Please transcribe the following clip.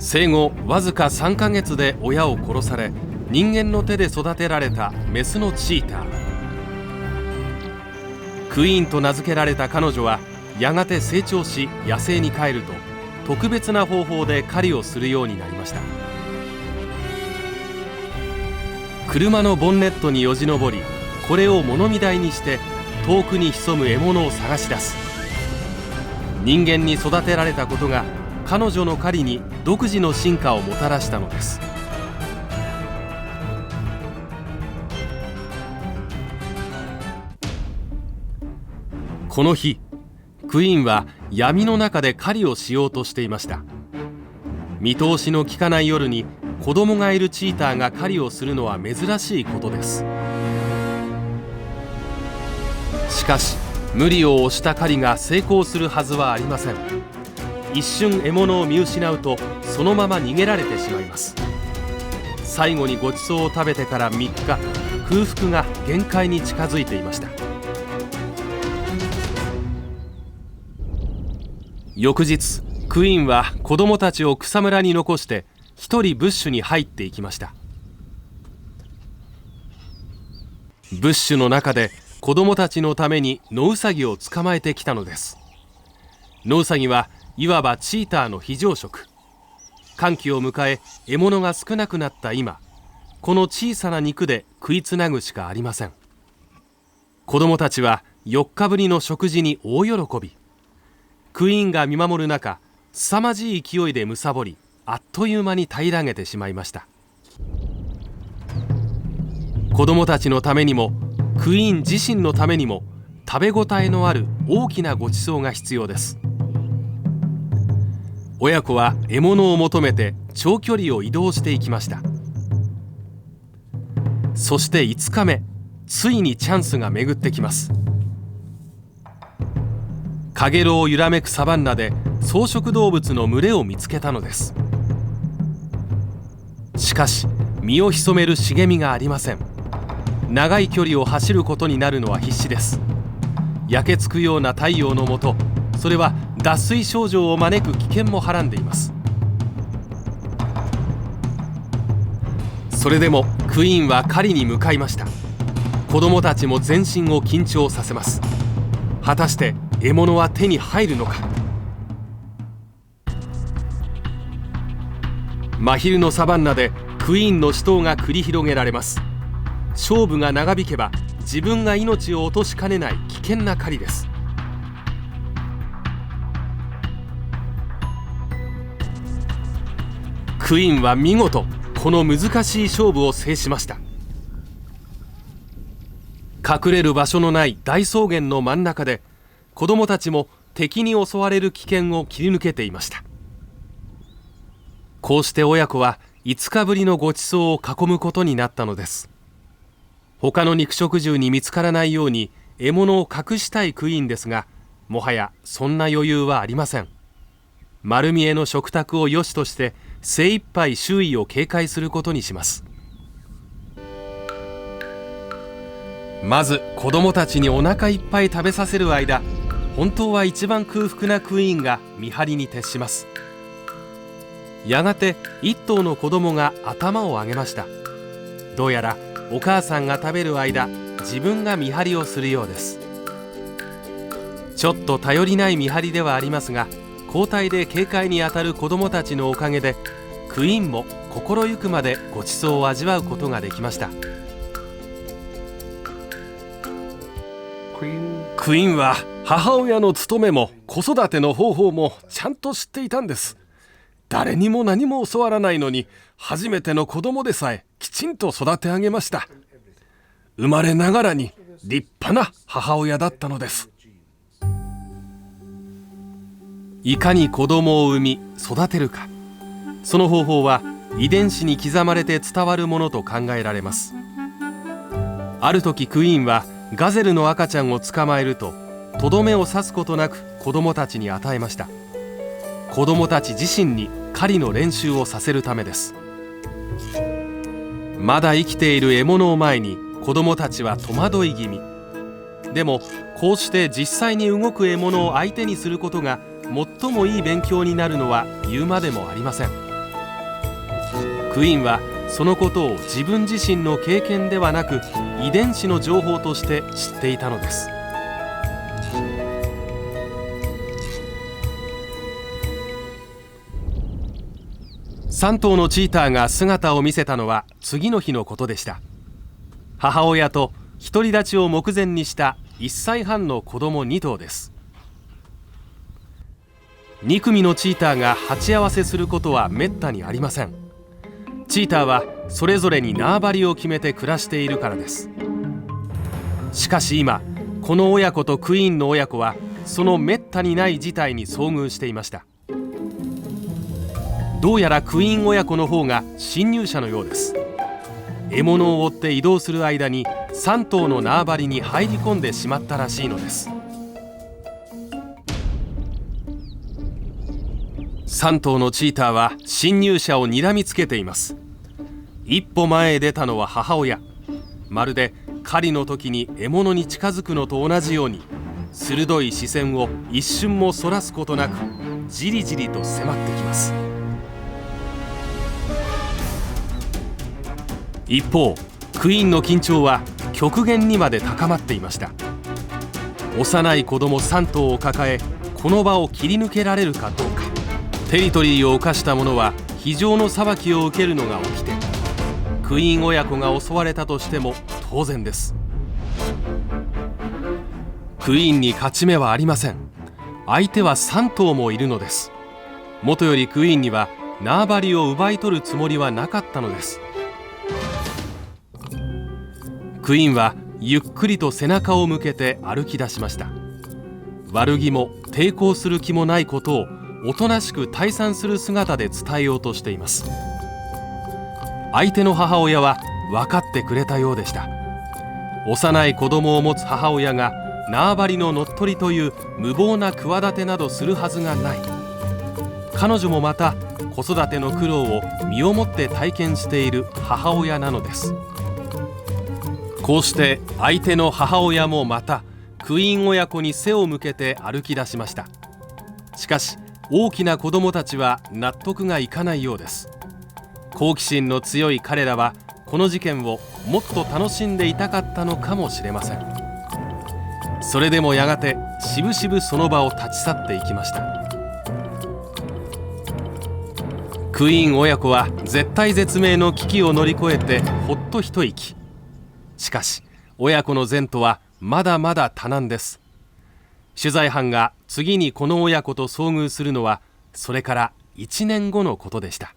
生後わずか3ヶ月で親を殺され、人間の手で育てられたメスのチーター。クイーンと名付けられた彼女はやがて成長し、野生に帰ると特別な方法で狩りをするようになりました。車のボンネットによじ登り、これを物見台にして遠くに潜む獲物を探し出す。人間に育てられたことが彼女の狩りに独自の進化をもたらしたのです。この日、クイーンは闇の中で狩りをしようとしていました。見通しの利かない夜に子供がいるチーターが狩りをするのは珍しいことです。しかし無理を押した狩りが成功するはずはありません。一瞬獲物を見失うとそのまま逃げられてしまいます。最後にごちそうを食べてから3日、空腹が限界に近づいていました。翌日、クイーンは子供たちを草むらに残して一人ブッシュに入っていきました。ブッシュの中で子供たちのためにノウサギを捕まえてきたのです。ノウサギはいわばチーターの非常食。乾季を迎え獲物が少なくなった今、この小さな肉で食いつなぐしかありません。子供たちは4日ぶりの食事に大喜び。クイーンが見守る中、凄まじい勢いで貪り、あっという間に平らげてしまいました。子供たちのためにもクイーン自身のためにも食べ応えのある大きなごちそうが必要です。親子は獲物を求めて長距離を移動していきました。そして5日目、ついにチャンスが巡ってきます。かげろうを揺らめくサバンナで草食動物の群れを見つけたのです。しかし身を潜める茂みがありません。長い距離を走ることになるのは必死です。焼けつくような太陽の下、それは脱水症状を招く危険もはらんでいます。それでもクイーンは狩りに向かいました。子供たちも全身を緊張させます。果たして獲物は手に入るのか。真昼のサバンナでクイーンの死闘が繰り広げられます。勝負が長引けば自分が命を落としかねない危険な狩りです。クイーンは見事この難しい勝負を制しました。隠れる場所のない大草原の真ん中で子供たちも敵に襲われる危険を切り抜けていました。こうして親子は5日ぶりのごちそうを囲むことになったのです。他の肉食獣に見つからないように獲物を隠したいクイーンですが、もはやそんな余裕はありません。丸見えの食卓を良しとして精一杯周囲を警戒することにします。まず子供たちにお腹いっぱい食べさせる間、本当は一番空腹なクイーンが見張りに徹します。やがて一頭の子供が頭を上げました。どうやらお母さんが食べる間、自分が見張りをするようです。ちょっと頼りない見張りではありますが、交代で警戒に当たる子供たちのおかげでクイーンも心ゆくまでごちそうを味わうことができました。クイーンは母親の務めも子育ての方法もちゃんと知っていたんです。誰にも何も教わらないのに初めての子供でさえきちんと育て上げました。生まれながらに立派な母親だったのです。いかに子供を産み育てるか、その方法は遺伝子に刻まれて伝わるものと考えられます。ある時クイーンはガゼルの赤ちゃんを捕まえると、とどめを刺すことなく子供たちに与えました。子供たち自身に狩りの練習をさせるためです。まだ生きている獲物を前に子供たちは戸惑い気味。でもこうして実際に動く獲物を相手にすることが最もいい勉強になるのは言うまでもありません。クイーンはそのことを自分自身の経験ではなく遺伝子の情報として知っていたのです。3頭のチーターが姿を見せたのは次の日のことでした。母親と独り立ちを目前にした1歳半の子供2頭です。2組のチーターが鉢合わせすることはめったにありません。チーターはそれぞれに縄張りを決めて暮らしているからです。しかし今、この親子とクイーンの親子はそのめったにない事態に遭遇していました。どうやらクイーン親子の方が侵入者のようです。獲物を追って移動する間に3頭の縄張りに入り込んでしまったらしいのです。3頭のチーターは侵入者を睨みつけています。一歩前へ出たのは母親。まるで狩りの時に獲物に近づくのと同じように、鋭い視線を一瞬もそらすことなくじりじりと迫ってきます。一方、クイーンの緊張は極限にまで高まっていました。幼い子供3頭を抱え、この場を切り抜けられるかどうか。テリトリーを犯した者は非常の裁きを受けるのが掟。クイーン親子が襲われたとしても当然です。クイーンに勝ち目はありません。相手は3頭もいるのです。もとよりクイーンには縄張りを奪い取るつもりはなかったのです。クイーンはゆっくりと背中を向けて歩き出しました。悪気も抵抗する気もないことをおとなしく退散する姿で伝えようとしています。相手の母親は分かってくれたようでした。幼い子供を持つ母親が縄張りの乗っ取りという無謀な企てなどするはずがない。彼女もまた子育ての苦労を身をもって体験している母親なのです。こうして相手の母親もまたクイーン親子に背を向けて歩き出しました。しかし大きな子供たちは納得がいかないようです。好奇心の強い彼らはこの事件をもっと楽しんでいたかったのかもしれません。それでもやがてしぶしぶその場を立ち去っていきました。クイーン親子は絶体絶命の危機を乗り越えてほっと一息。しかし親子の前途はまだまだ多難です。取材班が次にこの親子と遭遇するのはそれから1年後のことでした。